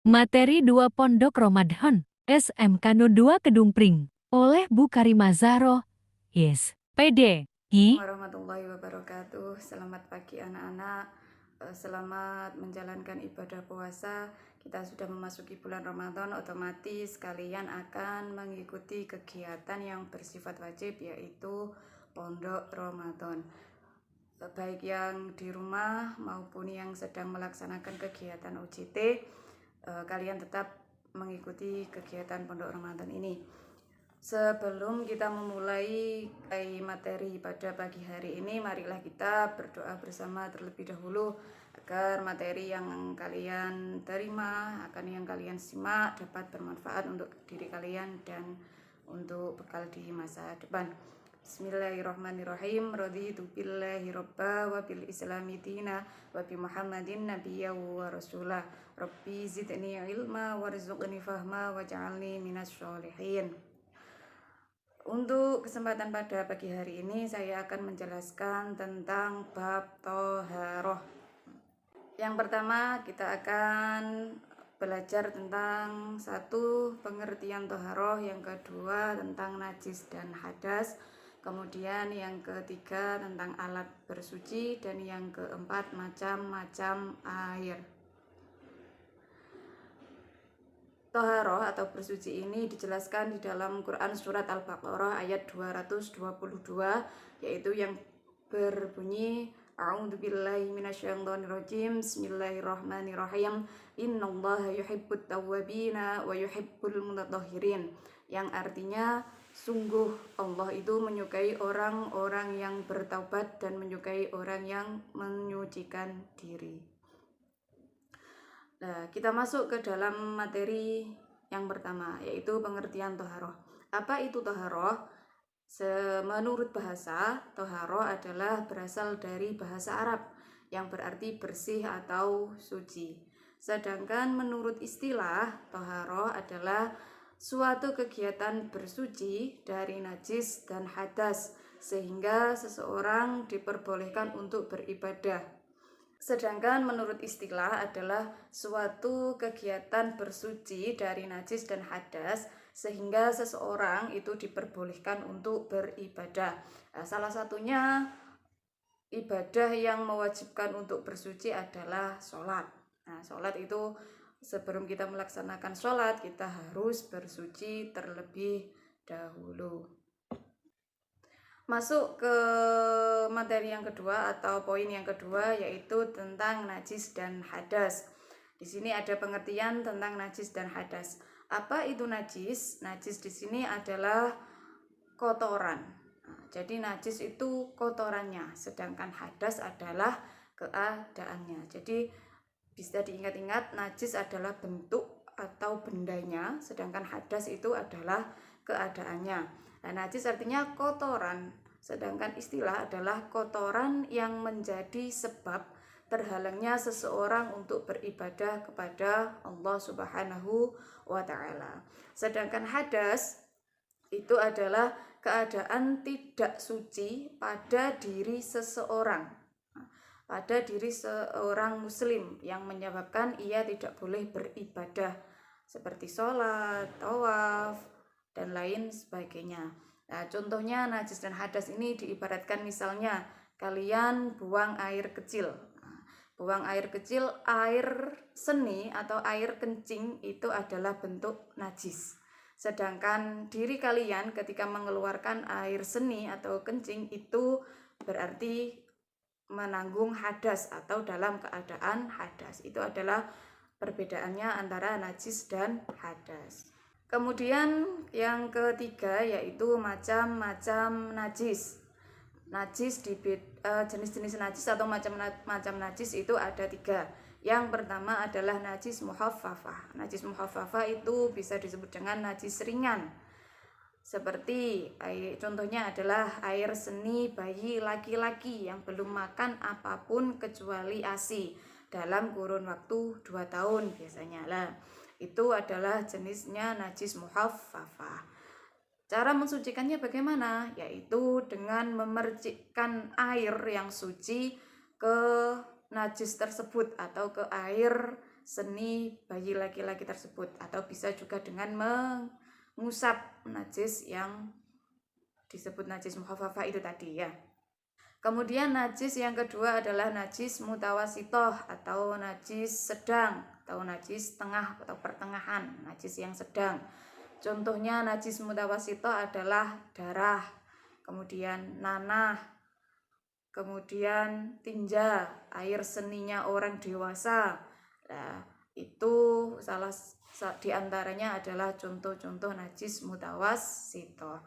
Materi 2 Pondok Ramadan, SMK No 2 Kedung Pring, oleh Bu Karimah Zahroh, Yes, PD, Warahmatullahi wabarakatuh. Selamat pagi anak-anak. Selamat menjalankan ibadah puasa. Kita sudah memasuki bulan Ramadan, otomatis kalian akan mengikuti kegiatan yang bersifat wajib, yaitu Pondok Ramadan. Baik yang di rumah maupun yang sedang melaksanakan kegiatan UJT, kalian tetap mengikuti kegiatan Pondok Ramadan ini. Sebelum kita memulai materi pada pagi hari ini, marilah kita berdoa bersama terlebih dahulu agar materi yang kalian terima, akan yang kalian simak dapat bermanfaat untuk diri kalian dan untuk bekal di masa depan. Bismillahirrahmanirrahim. Raditu billahi robba wa bil islami dina wa bi muhammadin nabiyya wa rasulah. Rabbi zidni ilma warzuqni fahma waj'alni minas sholihin. Untuk kesempatan pada pagi hari ini saya akan menjelaskan tentang bab toharoh. Yang pertama kita akan belajar tentang satu pengertian toharoh, yang kedua tentang najis dan hadas, kemudian yang ketiga tentang alat bersuci, dan yang keempat macam-macam air. Toharoh atau bersuci ini dijelaskan di dalam Quran surat Al-Baqarah ayat 222, yaitu yang berbunyi A'udzubillahi minasyaitonirrajim. Bismillahirrahmanirrahim. Innallaha yuhibbut tawwabina wa yuhibbul mutatahhirin. Yang artinya sungguh Allah itu menyukai orang-orang yang bertaubat dan menyukai orang yang menyucikan diri. Nah, kita masuk ke dalam materi yang pertama, yaitu pengertian toharoh. Apa itu toharoh? Menurut bahasa, toharoh adalah berasal dari bahasa Arab yang berarti bersih atau suci. Sedangkan menurut istilah, toharoh adalah suatu kegiatan bersuci dari najis dan hadas, sehingga seseorang diperbolehkan untuk beribadah. Sedangkan menurut istilah adalah suatu kegiatan bersuci dari najis dan hadas, sehingga seseorang itu diperbolehkan untuk beribadah. Salah satunya ibadah yang mewajibkan untuk bersuci adalah sholat. Sholat itu sebelum kita melaksanakan sholat, kita harus bersuci terlebih dahulu. Masuk ke materi yang kedua atau poin yang kedua, yaitu tentang najis dan hadas. Di sini ada pengertian tentang najis dan hadas. Apa itu najis? Najis di sini adalah kotoran. Jadi najis itu kotorannya, sedangkan hadas adalah keadaannya. Jadi bisa diingat-ingat, najis adalah bentuk atau bendanya, sedangkan hadas itu adalah keadaannya. Nah, najis artinya kotoran, sedangkan istilah adalah kotoran yang menjadi sebab terhalangnya seseorang untuk beribadah kepada Allah Subhanahu wa Ta'ala. Sedangkan hadas itu adalah keadaan tidak suci pada diri seseorang, pada diri seorang muslim, yang menyebabkan ia tidak boleh beribadah seperti sholat, tawaf, dan lain sebagainya. Nah, contohnya najis dan hadas ini diibaratkan misalnya kalian buang air kecil. Buang air kecil, air seni atau air kencing itu adalah bentuk najis. Sedangkan diri kalian ketika mengeluarkan air seni atau kencing itu berarti menanggung hadas atau dalam keadaan hadas. Itu adalah perbedaannya antara najis dan hadas. Kemudian yang ketiga yaitu macam-macam najis. Najis jenis-jenis najis atau macam-macam najis itu ada 3. Yang pertama adalah najis muhaffafah. Najis muhaffafah itu bisa disebut dengan najis ringan. Seperti contohnya adalah air seni bayi laki-laki yang belum makan apapun kecuali ASI dalam kurun waktu 2 tahun biasanya lah. Itu adalah jenisnya najis muhaffafah. Cara mensucikannya bagaimana? Yaitu dengan memercikkan air yang suci ke najis tersebut atau ke air seni bayi laki-laki tersebut, atau bisa juga dengan mengusap najis yang disebut najis mukhafafah itu tadi ya. Kemudian najis yang kedua adalah najis mutawasitoh atau najis sedang atau najis tengah atau pertengahan, najis yang sedang. Contohnya najis mutawasitoh adalah darah, kemudian nanah, kemudian tinja, air seninya orang dewasa. Nah, itu salah diantaranya adalah contoh-contoh najis mutawasitoh.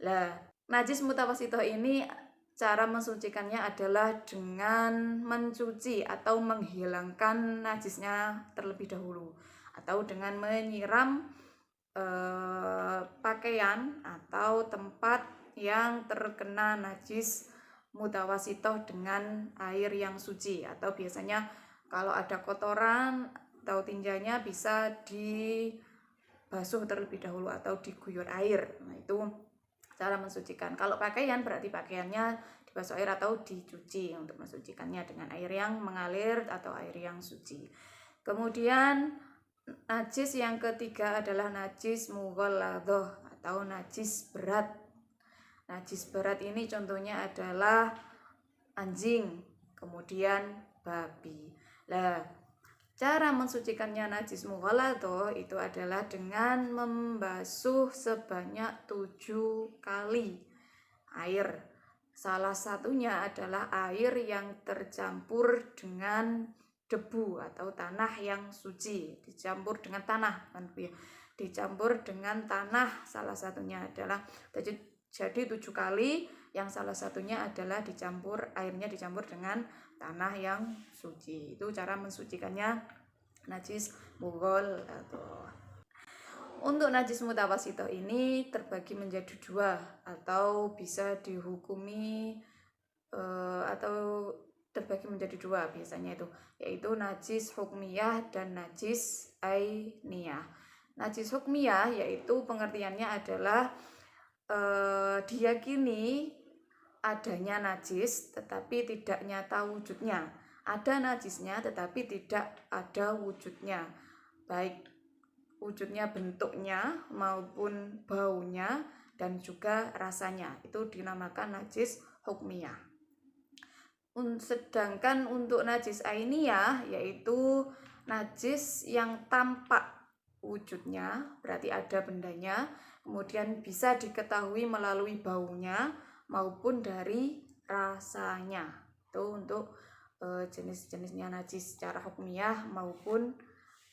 Nah, najis mutawasitoh ini cara mensucikannya adalah dengan mencuci atau menghilangkan najisnya terlebih dahulu, atau dengan menyiram pakaian atau tempat yang terkena najis mutawasitoh dengan air yang suci, atau biasanya kalau ada kotoran atau tinjanya bisa dibasuh terlebih dahulu atau diguyur air. Nah, itu cara mensucikan. Kalau pakaian berarti pakaiannya dibasuh air atau dicuci untuk mensucikannya dengan air yang mengalir atau air yang suci. Kemudian najis yang ketiga adalah najis mughalladhah atau najis berat. Najis berat ini contohnya adalah anjing, kemudian babi. Nah, cara mensucikannya najis mughalladhah itu adalah dengan membasuh sebanyak 7 kali air. Salah satunya adalah air yang tercampur dengan debu atau tanah yang suci, dicampur dengan tanah, dicampur dengan tanah. Salah satunya adalah jadi 7 kali, yang salah satunya adalah airnya dicampur dengan tanah yang suci. Itu cara mensucikannya najis mughalladhah. Untuk najis mutawasitoh ini terbagi menjadi 2 atau bisa dihukumi atau terbagi menjadi 2 biasanya itu, yaitu najis hukmiyah dan najis ainiyah. Najis hukmiyah yaitu pengertiannya adalah diyakini adanya najis tetapi tidak nyata wujudnya. Ada najisnya tetapi tidak ada wujudnya, baik wujudnya bentuknya maupun baunya dan juga rasanya. Itu dinamakan najis hukmiyah. Sedangkan untuk najis ainiyah yaitu najis yang tampak wujudnya, berarti ada bendanya, kemudian bisa diketahui melalui baunya maupun dari rasanya. Itu untuk jenis-jenisnya najis secara hukmiyah maupun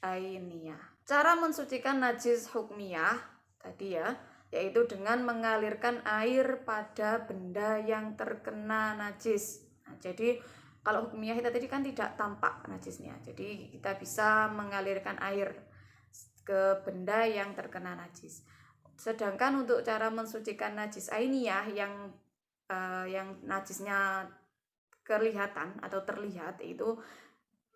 ainiyah. Cara mensucikan najis hukmiyah tadi ya, yaitu dengan mengalirkan air pada benda yang terkena najis. Nah, jadi kalau hukmiyah kita tadi kan tidak tampak najisnya, jadi kita bisa mengalirkan air ke benda yang terkena najis. Sedangkan untuk cara mensucikan najis ainiyah yang najisnya kelihatan atau terlihat itu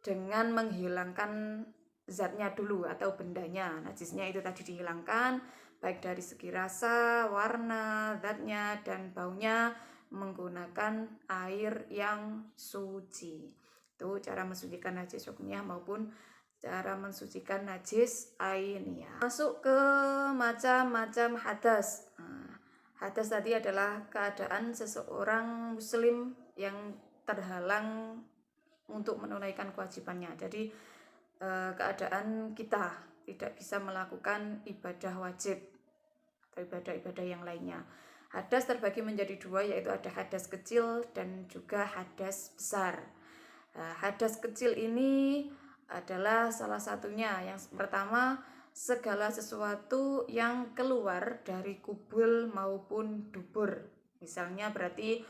dengan menghilangkan zatnya dulu atau bendanya, najisnya itu tadi dihilangkan baik dari segi rasa, warna, zatnya dan baunya menggunakan air yang suci. Itu cara mensucikan najis hukmiyah maupun cara mensucikan najis ainiyah. Masuk ke macam-macam hadas. Hadas tadi adalah keadaan seseorang muslim yang terhalang untuk menunaikan kewajibannya. Jadi keadaan kita tidak bisa melakukan ibadah wajib atau ibadah-ibadah yang lainnya. Hadas terbagi menjadi 2, yaitu ada hadas kecil dan juga hadas besar. Hadas kecil ini adalah salah satunya, yang pertama, segala sesuatu yang keluar dari kubul maupun dubur. Misalnya berarti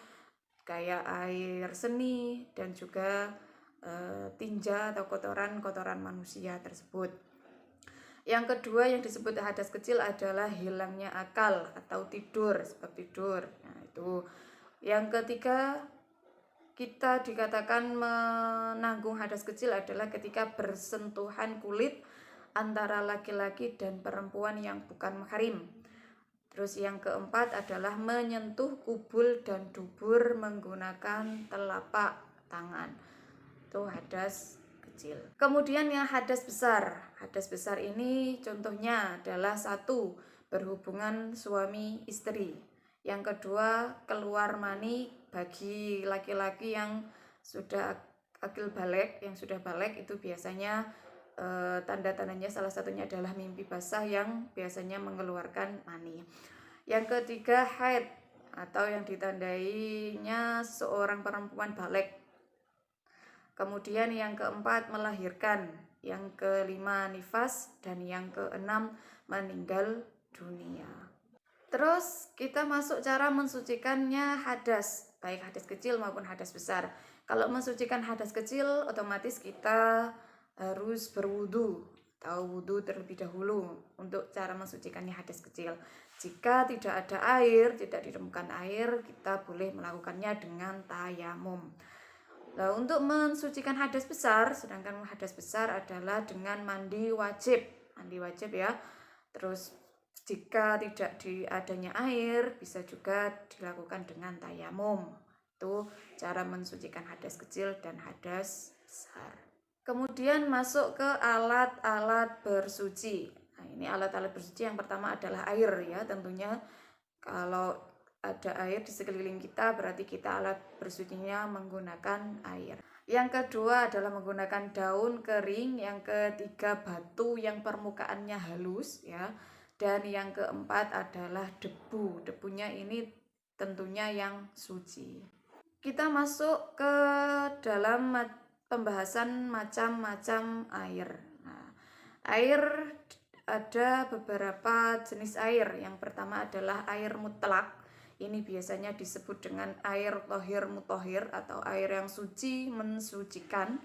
kayak air seni dan juga tinja atau kotoran manusia tersebut. Yang kedua yang disebut hadas kecil adalah hilangnya akal atau tidur, sebab tidur. Nah, itu. Yang ketiga kita dikatakan menanggung hadas kecil adalah ketika bersentuhan kulit antara laki-laki dan perempuan yang bukan mahrim. Terus yang keempat adalah menyentuh kubul dan dubur menggunakan telapak tangan. Itu hadas kecil. Kemudian yang hadas besar. Hadas besar ini contohnya adalah 1. Berhubungan suami istri. Yang kedua, keluar mani bagi laki-laki yang sudah akil balik, yang sudah balik itu biasanya tanda-tandanya salah satunya adalah mimpi basah yang biasanya mengeluarkan mani. Yang ketiga, haid atau yang ditandainya seorang perempuan balik. Kemudian yang keempat, melahirkan. Yang kelima, nifas. Dan yang keenam, meninggal dunia. Terus kita masuk cara mensucikannya hadas, baik hadas kecil maupun hadas besar. Kalau mensucikan hadas kecil, otomatis kita harus berwudu atau wudu terlebih dahulu untuk cara mensucikannya hadas kecil. Jika tidak ada air, tidak ditemukan air, kita boleh melakukannya dengan tayamum. Nah, untuk mensucikan hadas besar, sedangkan hadas besar adalah dengan mandi wajib ya. Terus jika tidak adanya air, bisa juga dilakukan dengan tayamum. Itu cara mensucikan hadas kecil dan hadas besar. Kemudian masuk ke alat-alat bersuci. Nah, ini alat-alat bersuci yang pertama adalah air ya, tentunya kalau ada air di sekeliling kita berarti kita alat bersucinya menggunakan air. Yang kedua adalah menggunakan daun kering, yang ketiga batu yang permukaannya halus ya. Dan yang keempat adalah debu. Debunya ini tentunya yang suci. Kita masuk ke dalam pembahasan macam-macam air. Nah, air ada beberapa jenis air. Yang pertama adalah air mutlak. Ini biasanya disebut dengan air tohir mutohir atau air yang suci mensucikan.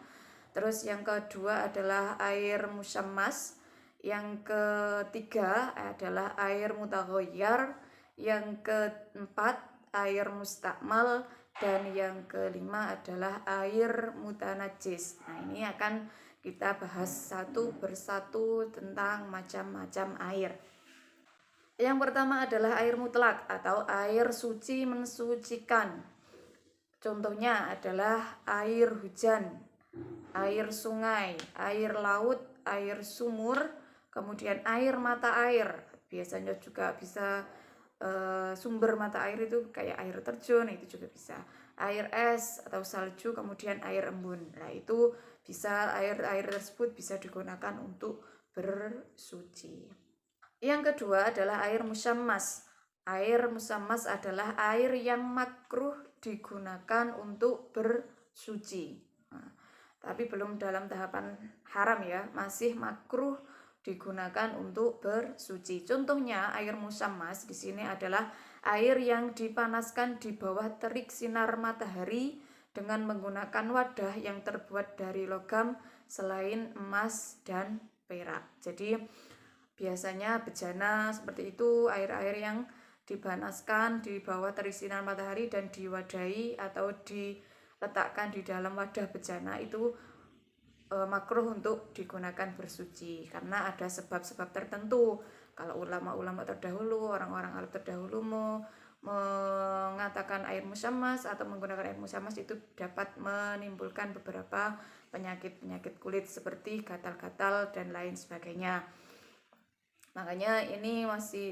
Terus yang kedua adalah air musyammas. Yang ketiga adalah air mutaghayyar. Yang keempat air mustakmal. Dan yang kelima adalah air mutanajis. Nah, ini akan kita bahas satu persatu tentang macam-macam air. Yang pertama adalah air mutlak atau air suci mensucikan. Contohnya adalah air hujan, air sungai, air laut, air sumur, kemudian air mata air. Biasanya juga bisa sumber mata air itu kayak air terjun, itu juga bisa. Air es atau salju, kemudian air embun. Nah, itu bisa air tersebut bisa digunakan untuk bersuci. Yang kedua adalah air musyammas. Air musyammas adalah air yang makruh digunakan untuk bersuci. Nah, tapi belum dalam tahapan haram ya, masih makruh digunakan untuk bersuci. Contohnya air musyammas di sini adalah air yang dipanaskan di bawah terik sinar matahari dengan menggunakan wadah yang terbuat dari logam selain emas dan perak. Jadi biasanya bejana seperti itu, air-air yang dipanaskan di bawah terik sinar matahari dan diwadahi atau diletakkan di dalam wadah bejana itu makruh untuk digunakan bersuci karena ada sebab-sebab tertentu. Kalau ulama-ulama terdahulu, orang-orang Arab terdahulu mengatakan air musyammas atau menggunakan air musyammas itu dapat menimbulkan beberapa penyakit-penyakit kulit seperti gatal-gatal dan lain sebagainya. Makanya ini masih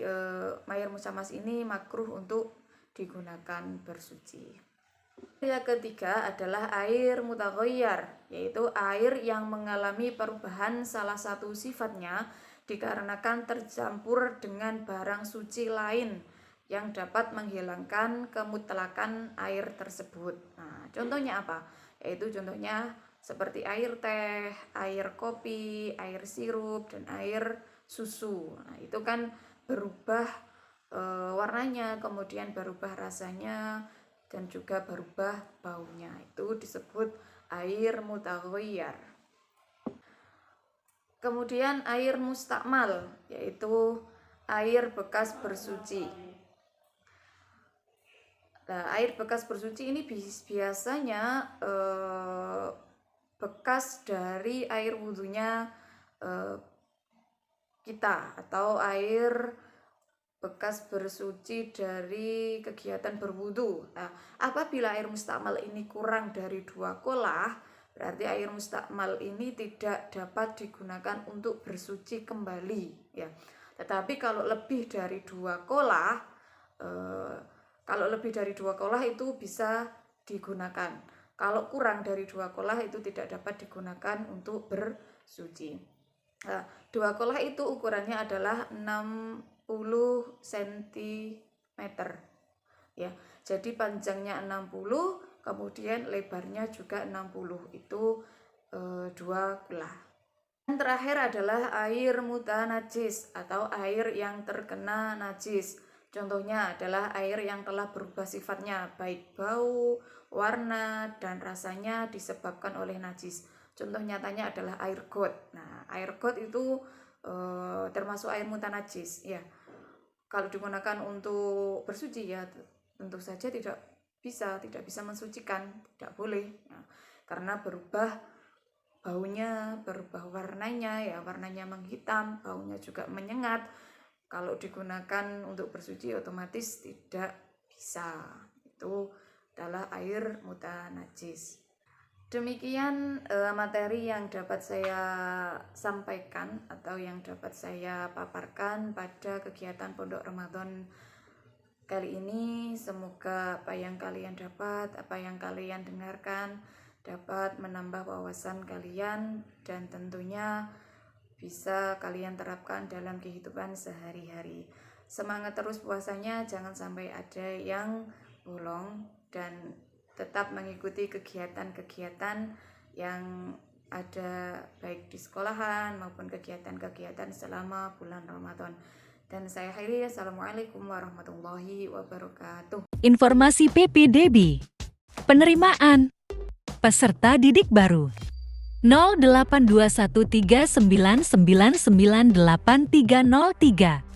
air musyammas ini makruh untuk digunakan bersuci. Yang ketiga adalah air mutaghayyar, yaitu air yang mengalami perubahan salah satu sifatnya dikarenakan tercampur dengan barang suci lain yang dapat menghilangkan kemutlakan air tersebut. Nah, contohnya apa? Yaitu contohnya seperti air teh, air kopi, air sirup, dan air susu. Nah, itu kan berubah warnanya, kemudian berubah rasanya, dan juga berubah baunya. Itu disebut air mutaghayyar. Kemudian air mustakmal, yaitu air bekas bersuci. Nah, air bekas bersuci ini biasanya bekas dari air wudhunya kita atau air bekas bersuci dari kegiatan berwudu. Nah, apabila air mustakmal ini kurang dari 2 kolah, Berarti air mustakmal ini tidak dapat digunakan untuk bersuci kembali ya. Tetapi kalau lebih dari 2 kolah, itu bisa digunakan. Kalau kurang dari 2 kolah itu tidak dapat digunakan untuk bersuci. 2 kolah itu ukurannya adalah 60 cm ya. Jadi panjangnya 60, kemudian lebarnya juga 60, itu 2 kolah. Dan terakhir adalah air mutanajis atau air yang terkena najis. Contohnya adalah air yang telah berubah sifatnya, baik bau, warna, dan rasanya disebabkan oleh najis. Contoh nyatanya adalah air got. Nah, air got itu termasuk air mutanajis ya. Kalau digunakan untuk bersuci ya tentu saja tidak bisa mensucikan, tidak boleh ya. Karena berubah baunya, berubah warnanya ya, warnanya menghitam, baunya juga menyengat. Kalau digunakan untuk bersuci otomatis tidak bisa. Itu adalah air mutanajis. Demikian materi yang dapat saya sampaikan atau yang dapat saya paparkan pada kegiatan Pondok Ramadan kali ini. Semoga apa yang kalian dapat, apa yang kalian dengarkan dapat menambah wawasan kalian dan tentunya bisa kalian terapkan dalam kehidupan sehari-hari. Semangat terus puasanya, jangan sampai ada yang bolong, dan tetap mengikuti kegiatan-kegiatan yang ada baik di sekolahan maupun kegiatan-kegiatan selama bulan Ramadan. Dan saya akhiri, Assalamualaikum warahmatullahi wabarakatuh. Informasi PPDB. Penerimaan peserta didik baru 0821399980303.